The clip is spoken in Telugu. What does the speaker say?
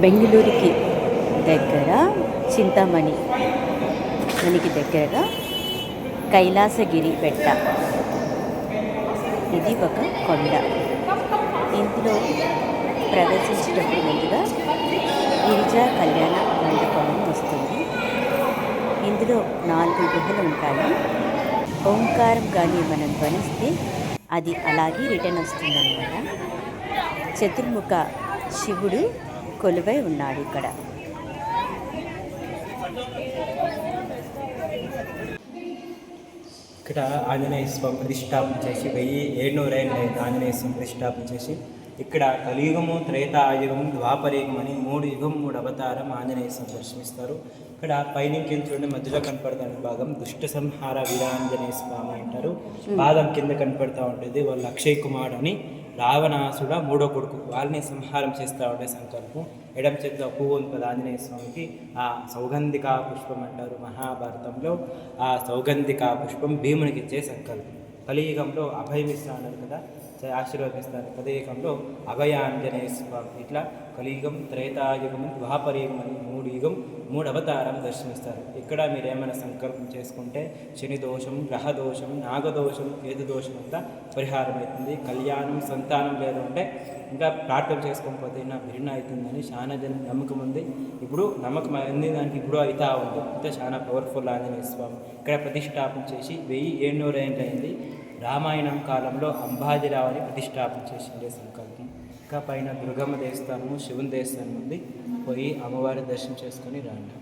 బెంగళూరుకి దగ్గర చింతామణి మనకి దగ్గరగా కైలాసగిరి బెట్ట. ఇది ఒక కొండ. ఇందులో ప్రవేశించేటప్పుడు ముందుగా గిరిజా కళ్యాణ మండపం వస్తుంది. ఇందులో 4 గుహలు ఉంటాయి. ఓంకారం కానీ మనం ధ్వనిస్తే అది అలాగే రిటర్న్ వస్తుందన్నమాట. చతుర్ముఖ శివుడు కొలువై ఉన్నాడు ఇక్కడ. ఇక్కడ ఆంజనేయ స్వామి ప్రతిష్టాపన చేసి 1700 ఏళ్ళ ఆంజనేయ స్వామి ప్రతిష్టాపన చేసి ఇక్కడ కలియుగము, త్రేతాయుగము, ద్వాపరయుగం అని 3 యుగం 3 అవతారం ఆంజనేయ స్వామి దర్శనమిస్తారు. ఇక్కడ పైనుంచి చూడండి, మధ్యలో కనపడుతున్న భాగం దుష్ట సంహార వీరాంజనేయ స్వామి అంటారు. పాదం కింద కనపడుతూ ఉంటుంది. వాళ్ళు అక్షయ్ కుమార్ అని రావణాసుడ 3వ కొడుకు, వాళ్ళని సంహారం చేస్తూ ఉండే సంకల్పం. ఎడమ చేతిలో పువ్వు ఉంది ఆంజనేయ స్వామికి. ఆ సౌగంధికా పుష్పం అంటారు మహాభారతంలో. ఆ సౌగంధికా పుష్పం భీమునికి ఇచ్చే సంకల్పం. కలియుగంలో అభయం ఇస్తాడు కదా, ఆశీర్వదిస్తారు. కలియుగంలో అభయాంజనేయ స్వామి. ఇట్లా కలియుగం, త్రేతాయుగం, ద్వాపరయుగం అని 3 యుగం 3 అవతారం దర్శనమిస్తారు. ఇక్కడ మీరు ఏమైనా సంకల్పం చేసుకుంటే శని దోషం, గ్రహ దోషం, నాగదోషం, కేతు దోషం అంతా పరిహారం అవుతుంది. కళ్యాణం, సంతానం లేదు అంటే ఇంకా ప్రార్థన చేసుకోకపోతే నా భిన్న అవుతుందని చాలా జనం నమ్మకం ఉంది. ఇప్పుడు నమ్మకం అయింది, దానికి ఇప్పుడు అవుతా ఉంది. అయితే చాలా పవర్ఫుల్ ఆంజనేయ స్వామి. ఇక్కడ ప్రతిష్టాపన చేసి 1700 ఏళ్ళు అయింది. రామాయణం కాలంలో అంబాజీరావుని ప్రతిష్టాపన చేసిండే సంకల్పం. ఇంకా పైన దుర్గమ్మ దేవస్థానము, శివుని దేవస్థానం ఉంది. పోయి అమ్మవారి దర్శనం చేసుకొని రండి.